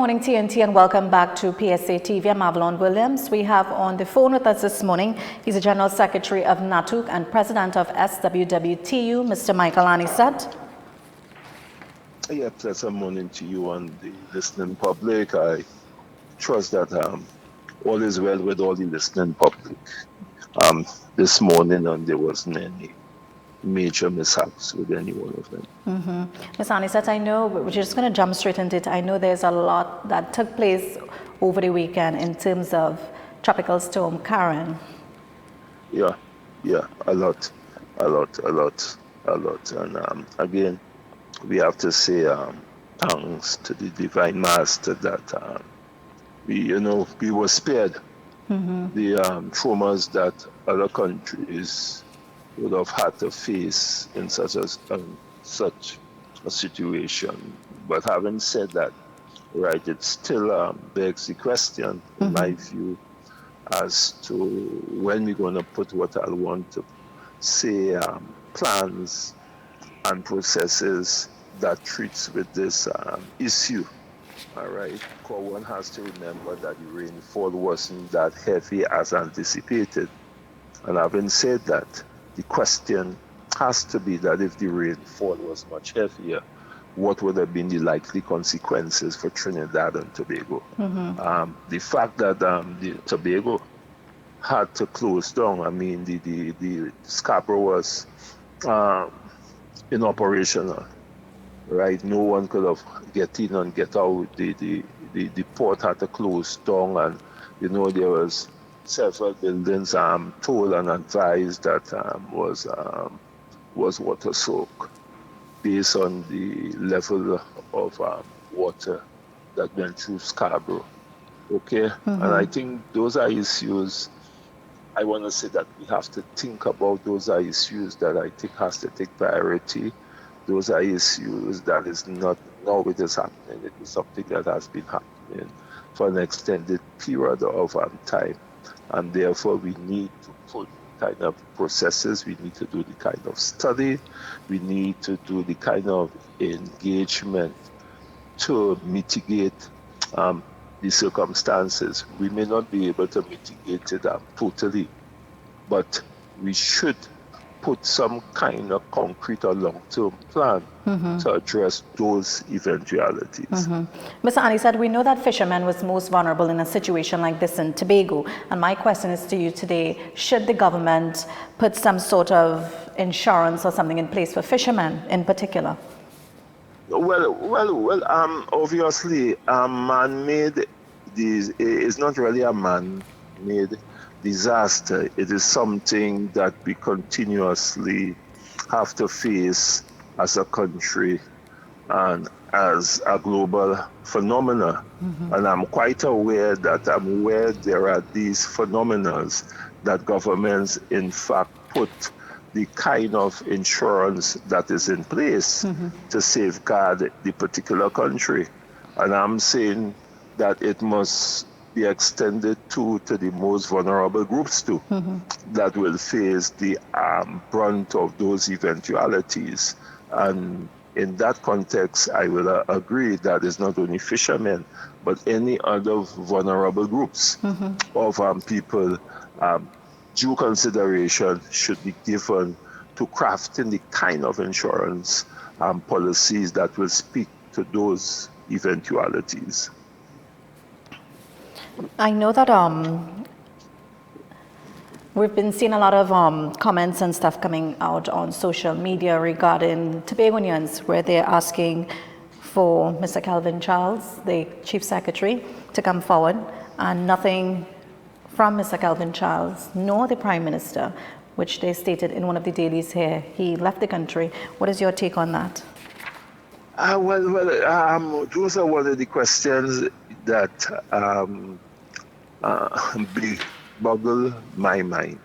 morning, TNT, and welcome back to PSA TV. I'm Avalon Williams. We have on the phone with us this morning, he's the General Secretary of NATUC and President of SWWTU, Mr. Micheal Annisette. Yeah, pleasant morning to you and the listening public. I trust that all is well with all the listening public this morning, and there wasn't any major mishaps with any one of them. Ms. Annisette, I know, we're just going to jump straight into it. I know there's a lot that took place over the weekend in terms of Tropical Storm Karen. Yeah, a lot. And again, we have to say thanks to the Divine Master that we were spared the traumas that other countries would have had to face in such a situation. But having said that, right, it still begs the question, in my view, as to when we're going to put what I want to say plans and processes that treats with this issue. All right, because one has to remember that the rainfall wasn't that heavy as anticipated. And having said that, the question has to be that if the rainfall was much heavier, what would have been the likely consequences for Trinidad and Tobago? The fact that the Tobago had to close down, I mean, the Scarborough was inoperational, right? No one could have get in and get out. The port had to close down, and there was several buildings told and advised that was water soak based on the level of water that went through Scarborough. Okay, and I think those are issues. I want to say that we have to think about. Those are issues that I think has to take priority. Those are issues that is not now it is happening. It is something that has been happening for an extended period of time. And therefore, we need to put kind of processes, we need to do the kind of study, we need to do the kind of engagement to mitigate the circumstances. We may not be able to mitigate it totally, but we should put some kind of concrete or long-term plan to address those eventualities. Mr. Annisette, we know that fishermen was most vulnerable in a situation like this in Tobago. And my question is to you today, should the government put some sort of insurance or something in place for fishermen in particular? Well, obviously, man-made is not really a man-made disaster. It is something that we continuously have to face as a country and as a global phenomena. And I'm quite aware that there are these phenomena that governments in fact put the kind of insurance that is in place to safeguard the particular country. And I'm saying that it must be extended to the most vulnerable groups too, that will face the brunt of those eventualities. And in that context, I will agree that it's not only fishermen, but any other vulnerable groups of people. Due consideration should be given to crafting the kind of insurance policies that will speak to those eventualities. I know that we've been seeing a lot of comments and stuff coming out on social media regarding Tobagonians, where they're asking for Mr. Calvin Charles, the Chief Secretary, to come forward, and nothing from Mr. Calvin Charles, nor the Prime Minister, which they stated in one of the dailies here. He left the country. What is your take on that? Those are one of the questions that boggle my mind.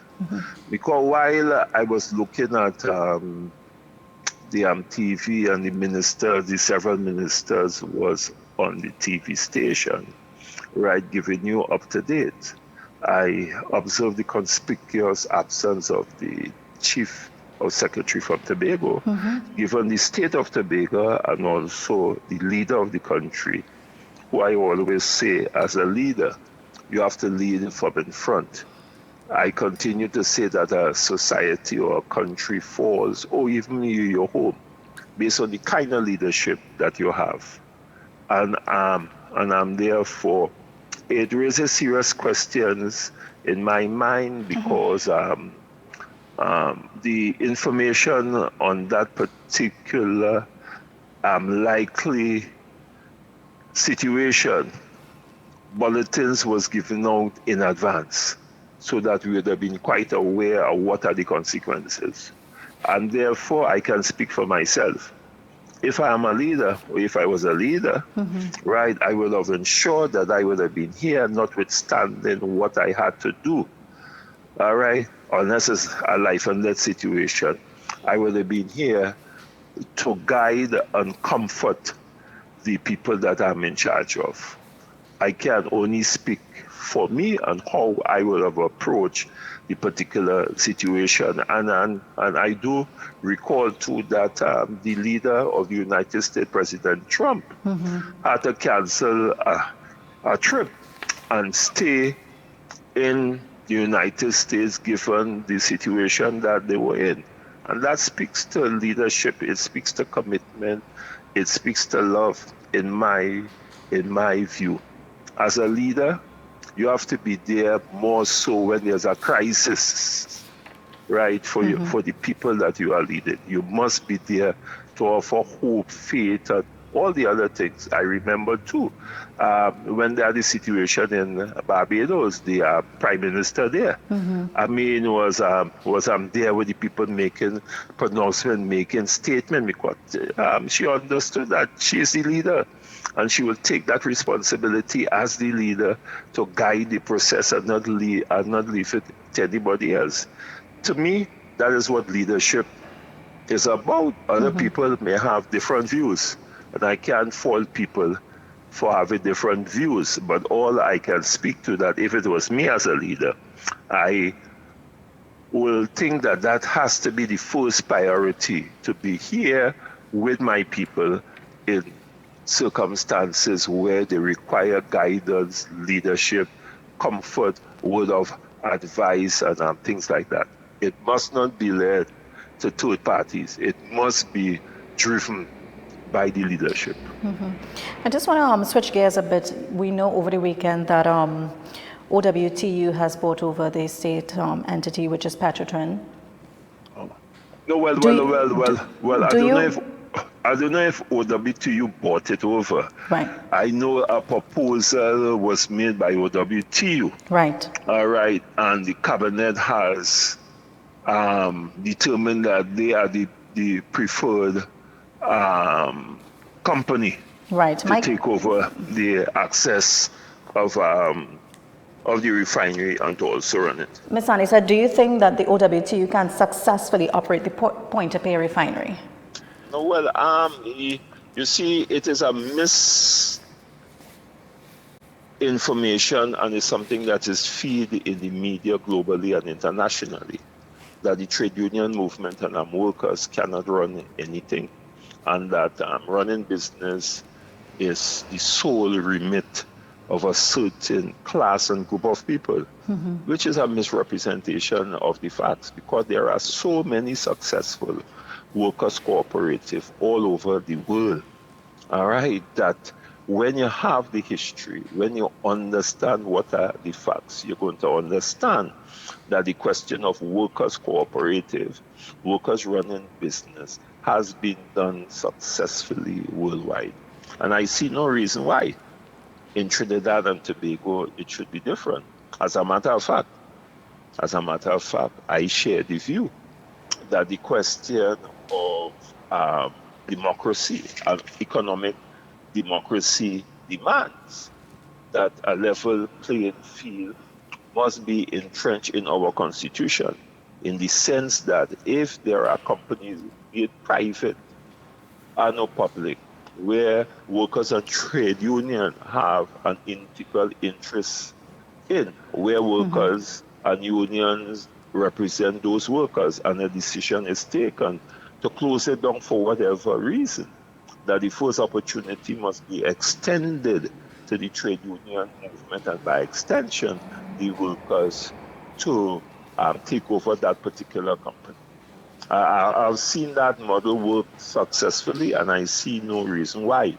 Because while I was looking at the TV and the several ministers was on the TV station, right, giving you up to date, I observed the conspicuous absence of the Chief of Secretary from Tobago, given the state of Tobago and also the leader of the country, who I always say, as a leader, you have to lead from in front. I continue to say that a society or a country falls, or even your home, based on the kind of leadership that you have. And I'm therefore, it raises serious questions in my mind because the information on that particular likely situation, bulletins was given out in advance so that we would have been quite aware of what are the consequences. And therefore, I can speak for myself. If I am a leader, or if I was a leader, right, I would have ensured that I would have been here, notwithstanding what I had to do. All right, unless it's a life and death situation, I would have been here to guide and comfort the people that I'm in charge of. I can only speak for me and how I would have approached the particular situation. And I do recall too that the leader of the United States, President Trump, had to cancel a trip and stay in the United States given the situation that they were in. And that speaks to leadership, it speaks to commitment, it speaks to love in my view. As a leader, you have to be there more so when there's a crisis, right, for the people that you are leading. You must be there to offer hope, faith, and all the other things. I remember too, when they had the situation in Barbados, the prime minister there, I mean, was there with the people making pronouncement, making statement, because she understood that she is the leader. And she will take that responsibility as the leader to guide the process and not leave it to anybody else. To me, that is what leadership is about. Other people may have different views, and I can't fault people for having different views. But all I can speak to that, if it was me as a leader, I will think that that has to be the first priority, to be here with my people in circumstances where they require guidance, leadership, comfort, word of advice, and things like that. It must not be led to third parties. It must be driven by the leadership. I just want to switch gears a bit. We know over the weekend that OWTU has bought over the state entity, which is Petrotrin. No, I don't know if OWTU bought it over. Right. I know a proposal was made by OWTU. Right. All right, and the cabinet has determined that they are the preferred company, right, to take over the access of the refinery and to also run it. Ms. Annisette, do you think that the OWTU can successfully operate the Point-A-Pay refinery? No, well, you see, it is a misinformation, and it's something that is fed in the media globally and internationally, that the trade union movement and workers cannot run anything, and that running business is the sole remit of a certain class and group of people, which is a misrepresentation of the facts, because there are so many successful workers' cooperative all over the world, all right, that when you have the history, when you understand what are the facts, you're going to understand that the question of workers' cooperative, workers running business, has been done successfully worldwide. And I see no reason why in Trinidad and Tobago it should be different. As a matter of fact, I share the view that the question of democracy and economic democracy demands that a level playing field must be entrenched in our constitution, in the sense that if there are companies, be it private or public, where workers and trade union have an integral interest in, where workers and unions represent those workers, and a decision is taken to close it down for whatever reason, that the first opportunity must be extended to the trade union movement and by extension, the workers to take over that particular company. I've seen that model work successfully, and I see no reason why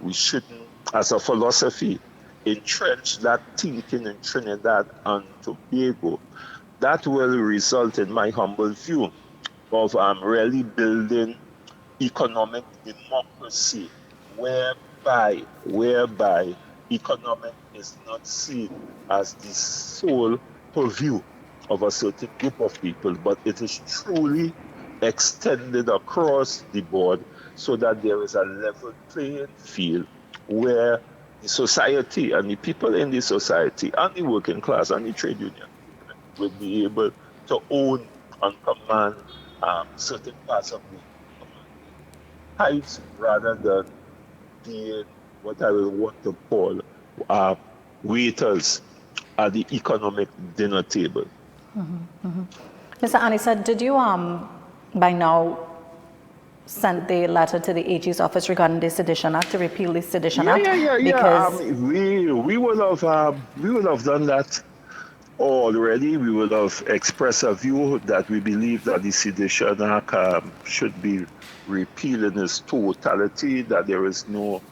we shouldn't, as a philosophy, entrench that thinking in Trinidad and Tobago. That will result, in my humble view, of really building economic democracy, whereby economic is not seen as the sole purview of a certain group of people, but it is truly extended across the board so that there is a level playing field where the society and the people in the society and the working class and the trade union will be able to own and command certain parts of the heights rather than being what I will want to call waiters at the economic dinner table. Mr. Annisette, did you by now send the letter to the AG's office regarding the Sedition Act to repeal the Sedition Act? Yeah. Because We would have done that already. We would have expressed a view that we believe that the Sedition Act should be repealed in its totality, that there is no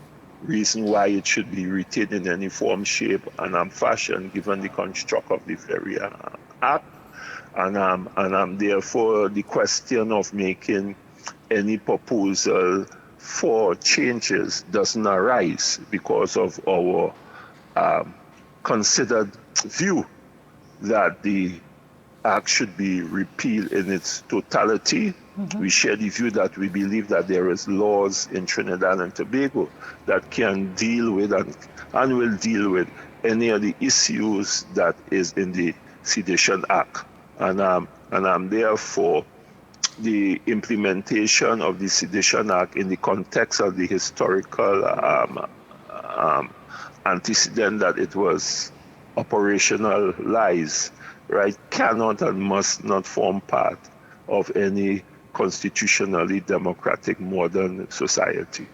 reason why it should be retained in any form, shape, and fashion, given the construct of the very act. And therefore, the question of making any proposal for changes doesn't arise because of our considered view that the act should be repealed in its totality. We share the view that we believe that there is laws in Trinidad and Tobago that can deal with and will deal with any of the issues that is in the Sedition Act. And therefore, the implementation of the Sedition Act in the context of the historical antecedent that it was operationalized, right, cannot and must not form part of any constitutionally democratic modern society.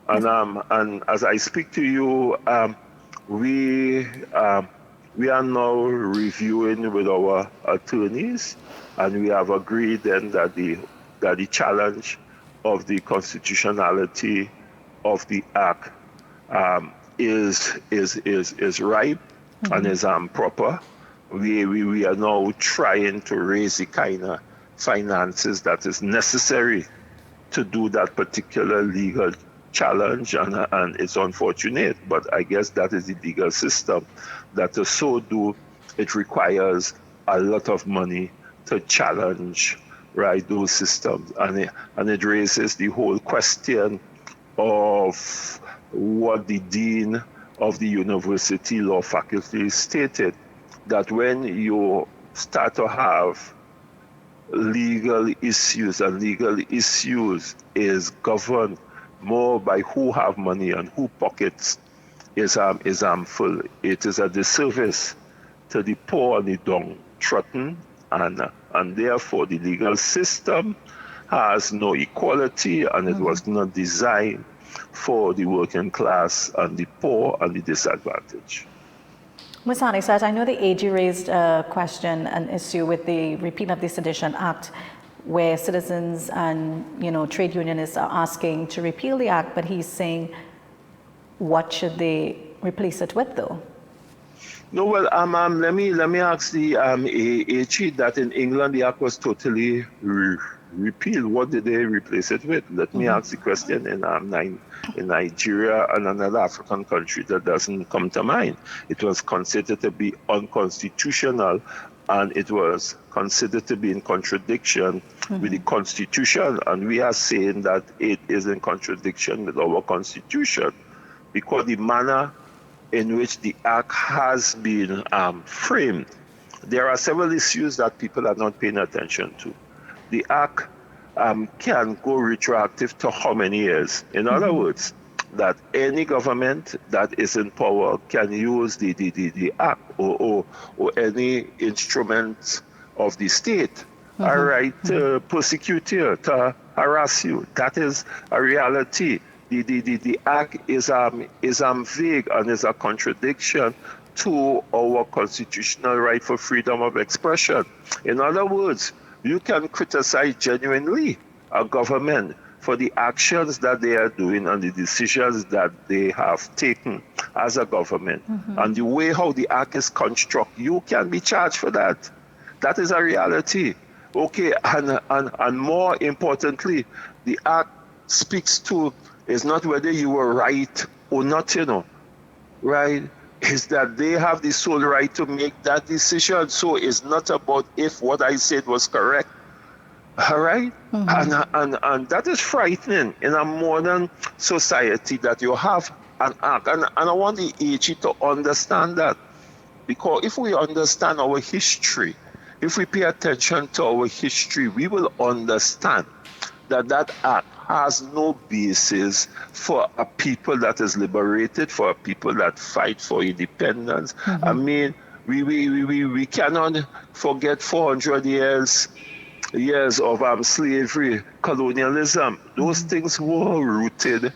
And as I speak to you, we are now reviewing with our attorneys, and we have agreed then that the challenge of the constitutionality of the act is ripe and is proper. We are now trying to raise the kind of finances that is necessary to do that particular legal challenge, and it's unfortunate, but I guess that is the legal system, that to so do, it requires a lot of money to challenge, right, those systems. And it raises the whole question of what the dean of the university law faculty stated, that when you start to have legal issues, and legal issues is governed more by who have money and who pockets is harmful. It is a disservice to the poor and the downtrodden, and therefore the legal system has no equality, and it was not designed for the working class and the poor and the disadvantaged. Ms. Annisette, I know the AG raised a question, an issue with the repeal of the Sedition Act, where citizens and trade unionists are asking to repeal the act, but he's saying, what should they replace it with, though? No, well, let me ask the AG that in England the act was totally repealed. What did they replace it with? Let me ask the question in Nigeria and another African country that doesn't come to mind. It was considered to be unconstitutional, and it was considered to be in contradiction with the Constitution. And we are saying that it is in contradiction with our Constitution, because the manner in which the act has been framed, there are several issues that people are not paying attention to. The act can go retroactive to how many years? In other words, that any government that is in power can use the act or any instrument of the state, all right, to persecute you, to harass you. That is a reality. the act is vague and is a contradiction to our constitutional right for freedom of expression. In other words, you can criticize genuinely a government for the actions that they are doing and the decisions that they have taken as a government. And the way how the act is constructed, you can be charged for that. That is a reality. Okay, and more importantly, the act speaks to is not whether you were right or not, right? Is that they have the sole right to make that decision. So it's not about if what I said was correct. All right? And that is frightening in a modern society that you have an act. And I want the AG to understand that. Because if we understand our history, if we pay attention to our history, we will understand that that act has no basis for a people that is liberated, for a people that fight for independence. I mean, we cannot forget 400 years of slavery, colonialism. Those things were rooted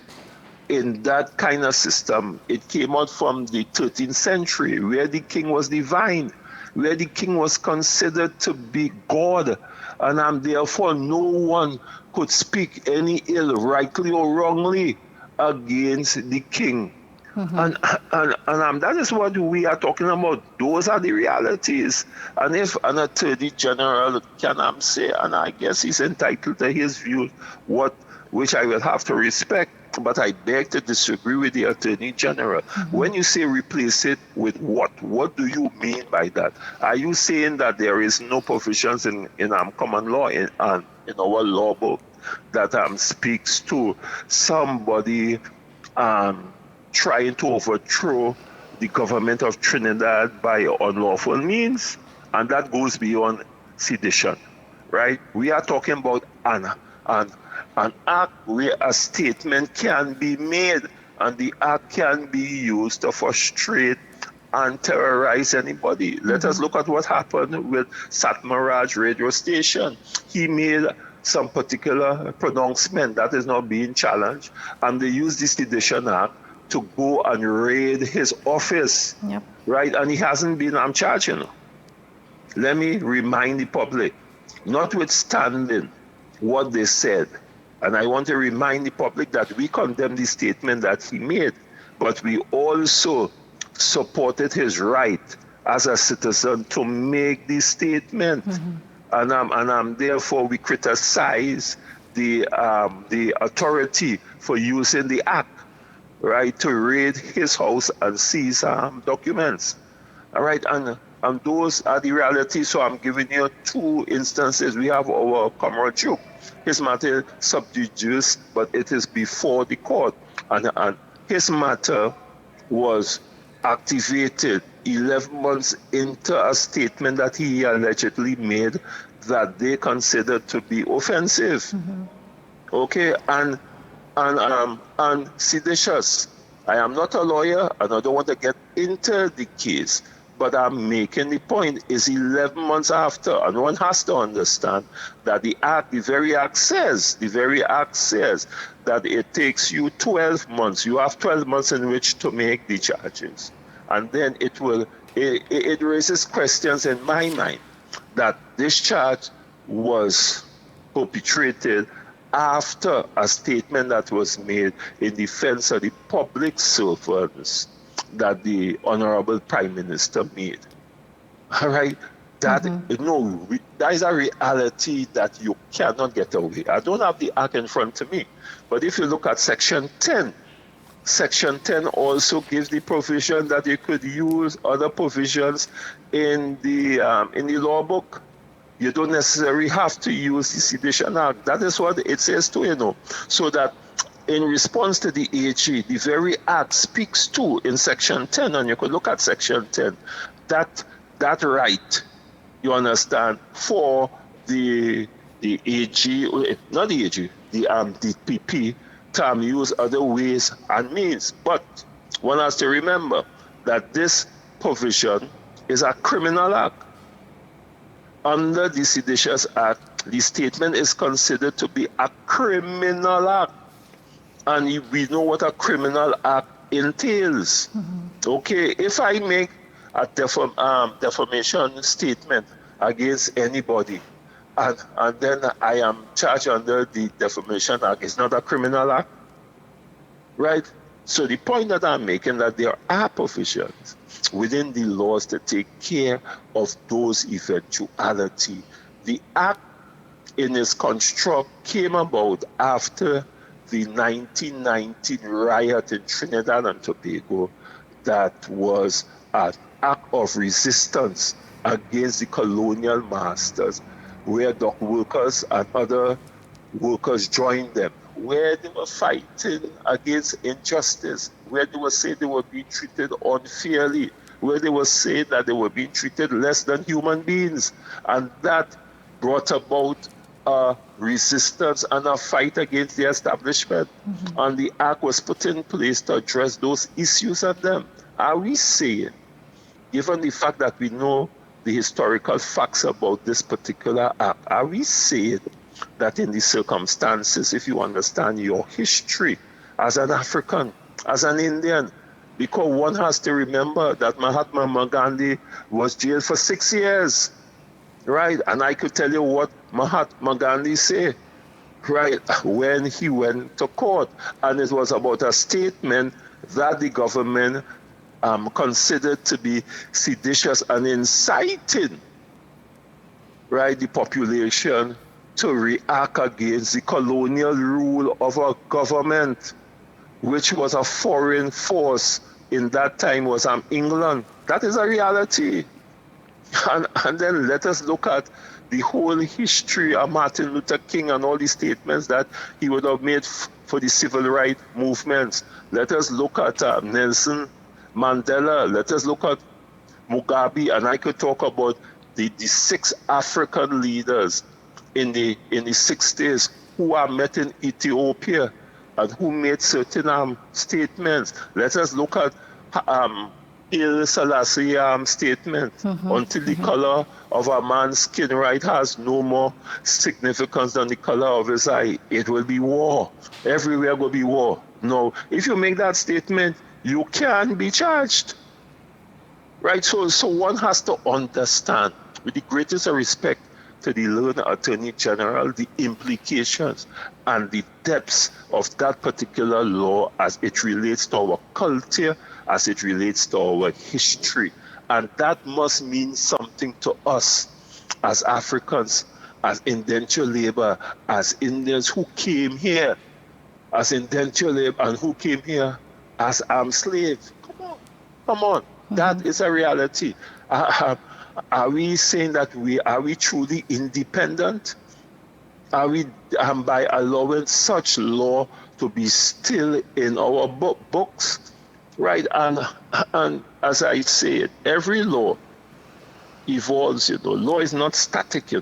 in that kind of system. It came out from the 13th century, where the king was divine, where the king was considered to be God, and therefore no one could speak any ill, rightly or wrongly, against the king. And that is what we are talking about. Those are the realities. And if an attorney general can say, and I guess he's entitled to his view, which I will have to respect, but I beg to disagree with the Attorney General. When you say replace it with what? What do you mean by that? Are you saying that there is no provisions in common law in our law book that speaks to somebody trying to overthrow the government of Trinidad by unlawful means? And that goes beyond sedition, right? We are talking about an act where a statement can be made and the act can be used to frustrate and terrorize anybody. Let us look at what happened with Satmaraj radio station. He made some particular pronouncement that is not being challenged, and they used the Sedition Act to go and raid his office, right? And he hasn't been charged. Let me remind the public, notwithstanding what they said, and I want to remind the public that we condemn the statement that he made, but we also supported his right as a citizen to make the statement. And therefore we criticize the authority for using the act, right, to raid his house and seize documents. All right, and those are the realities. So I'm giving you two instances. We have our Comrade Duke. His matter sub judice, but it is before the court. And his matter was activated 11 months into a statement that he allegedly made that they considered to be offensive. Okay, and seditious. I am not a lawyer and I don't want to get into the case, but I'm making the point is 11 months after, and one has to understand that the very act says that it takes you 12 months. You have 12 months in which to make the charges. And then it raises questions in my mind that this charge was perpetrated after a statement that was made in defense of the public servants that the Honorable Prime Minister made. All right? That is a reality that you cannot get away. I don't have the act in front of me, but if you look at Section 10, Section 10 also gives the provision that you could use other provisions in the law book. You don't necessarily have to use the Sedition Act. That is what it says too, So that in response to the AG, the very act speaks to in Section 10, and you could look at Section 10, that right, you understand, for the AG, not the AG, the DPP, to use other ways and means. But one has to remember that this provision is a criminal act. Under the Seditious Act, the statement is considered to be a criminal act. And we know what a criminal act entails. Okay, if I make a defamation statement against anybody, and then I am charged under the Defamation Act, it's not a criminal act, right? So the point that I'm making that there are provisions within the laws to take care of those eventualities. The act in its construct came about after the 1919 riot in Trinidad and Tobago that was an act of resistance against the colonial masters, where dock workers and other workers joined them, where they were fighting against injustice, where they were saying they were being treated unfairly, where they were saying that they were being treated less than human beings. And that brought about a resistance and a fight against the establishment. And the act was put in place to address those issues and them. Are we saying, given the fact that we know the historical facts about this particular act, are we saying that in these circumstances, if you understand your history as an African, as an Indian, because one has to remember that Mahatma Gandhi was jailed for 6 years, right? And I could tell you what Mahatma Gandhi said, right, when he went to court. And it was about a statement that the government considered to be seditious and inciting, right, the population to react against the colonial rule of our government, which was a foreign force in that time was England. That is a reality. And then let us look at the whole history of Martin Luther King and all the statements that he would have made for the civil rights movements. Let us look at Nelson Mandela. Let us look at Mugabe. And I could talk about the 6 African leaders in the 60s who are met in Ethiopia and who made certain statements. Let us look at Haile Selassie statement. Until the color of a man's skin right has no more significance than the color of his eye, it will be war. Everywhere will be war. No, if you make that statement, you can be charged. Right? So one has to understand, with the greatest respect to the learned Attorney General, the implications and the depths of that particular law as it relates to our culture, as it relates to our history. And that must mean something to us as Africans, as indentured labor, as Indians who came here as indentured labor and who came here as armed slaves. Come on. That is a reality. Are we saying that are we truly independent? Are we, by allowing such law to be still in our books, right? And as I say, every law evolves. Law is not static.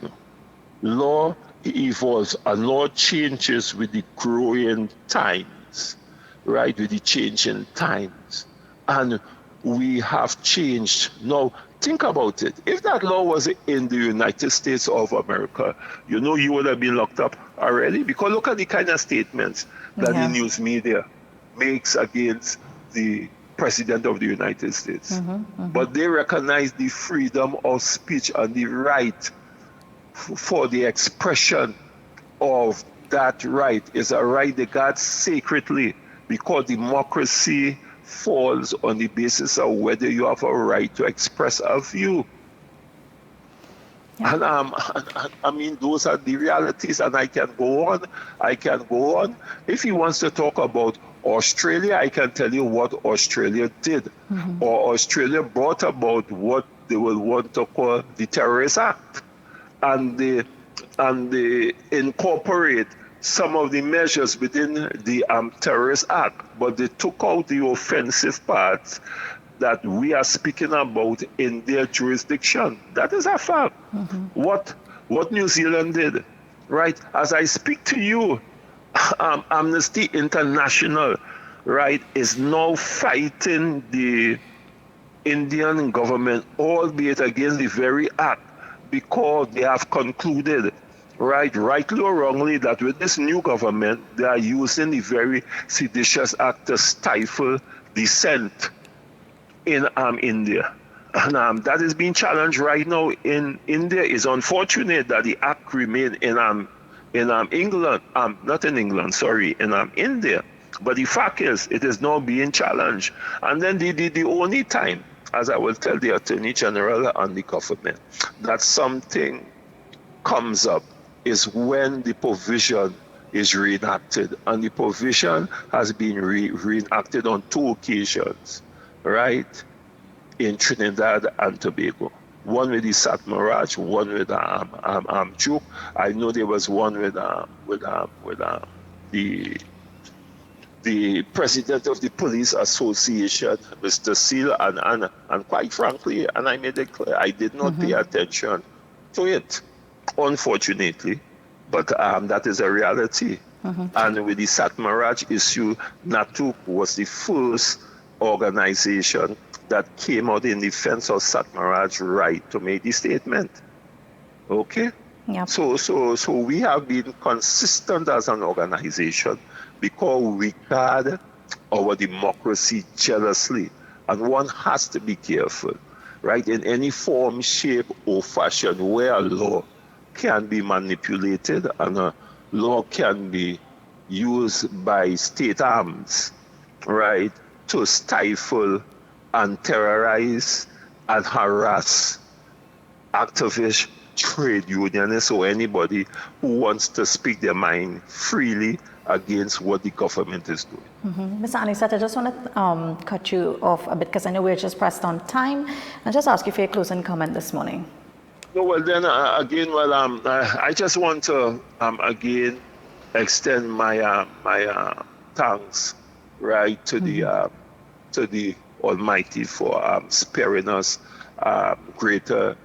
Law evolves, and law changes with the growing times, right? With the changing times, and we have changed now. Think about it. If that law was in the United States of America, you would have been locked up already. Because look at the kind of statements that the news media makes against the President of the United States. But they recognize the freedom of speech and the right for the expression of that right. Is a right they guard sacredly, because democracy falls on the basis of whether you have a right to express a view. And I mean, those are the realities, and I can go on. If he wants to talk about Australia, I can tell you what Australia did. Or Australia brought about what they will want to call the Terrorist Act. And they incorporate some of the measures within the Terrorist Act, but they took out the offensive parts that we are speaking about in their jurisdiction. That is a fact. What New Zealand did, right? As I speak to you, Amnesty International, right, is now fighting the Indian government, albeit against the very act, because they have concluded, right, rightly or wrongly, that with this new government, they are using the very seditious act to stifle dissent in India. And that is being challenged right now in India. It's unfortunate that the act remained in England, not in England, sorry, in India. But the fact is, it is now being challenged. And then the only time, as I will tell the Attorney General and the government, that something comes up is when the provision is reenacted. And the provision has been reenacted on 2 occasions, right? In Trinidad and Tobago. One with the Satmaraj, one with NATUC. I know there was one with the president of the police association, Mr. Seal, and quite frankly, and I made it clear, I did not pay attention to it, unfortunately, but that is a reality. And with the Satmaraj issue, NATUC was the first organization that came out in defense of Satmaraj's right to make the statement. Okay? Yep. So we have been consistent as an organization because we guard our democracy jealously. And one has to be careful, right? In any form, shape, or fashion where a law can be manipulated and a law can be used by state arms, right, to stifle and terrorize and harass activists, trade unionists, or anybody who wants to speak their mind freely against what the government is doing. Ms. Annisette, I just want to cut you off a bit because I know we're just pressed on time, and just ask you for your closing comment this morning. No, well then, again, I just want to again extend my thanks, right, to the Almighty for sparing us greater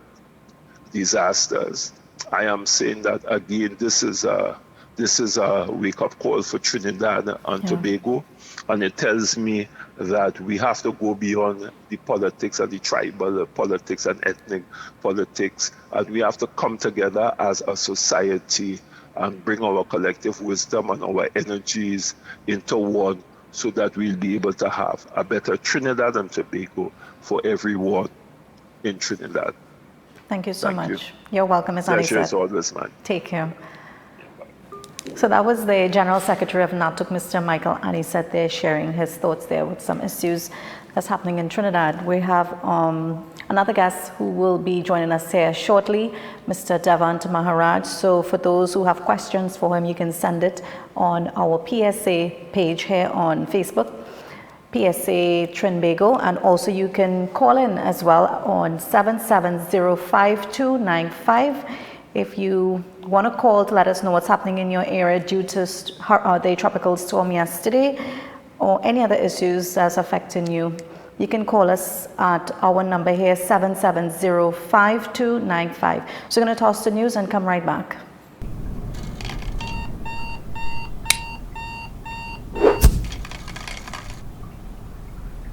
disasters. I am saying that again. This is a wake-up call for Trinidad and Tobago, and it tells me that we have to go beyond the politics and the tribal politics and ethnic politics, and we have to come together as a society and bring our collective wisdom and our energies into one, so that we'll be able to have a better Trinidad and Tobago for everyone in Trinidad. Thank you so much. You're welcome, Ms. Annisette. Pleasure is always mine. Take care. So that was the General Secretary of NATUC, Mr. Micheal Annisette, there sharing his thoughts there with some issues that's happening in Trinidad. We have another guest who will be joining us here shortly, Mr. Devant Maharaj. So for those who have questions for him, you can send it on our PSA page here on Facebook, PSA Trinbago, and also you can call in as well on 7705295. If you want to call to let us know what's happening in your area due to the tropical storm yesterday or any other issues that's affecting you, you can call us at our number here, 7705295. So we're going to toss the news and come right back.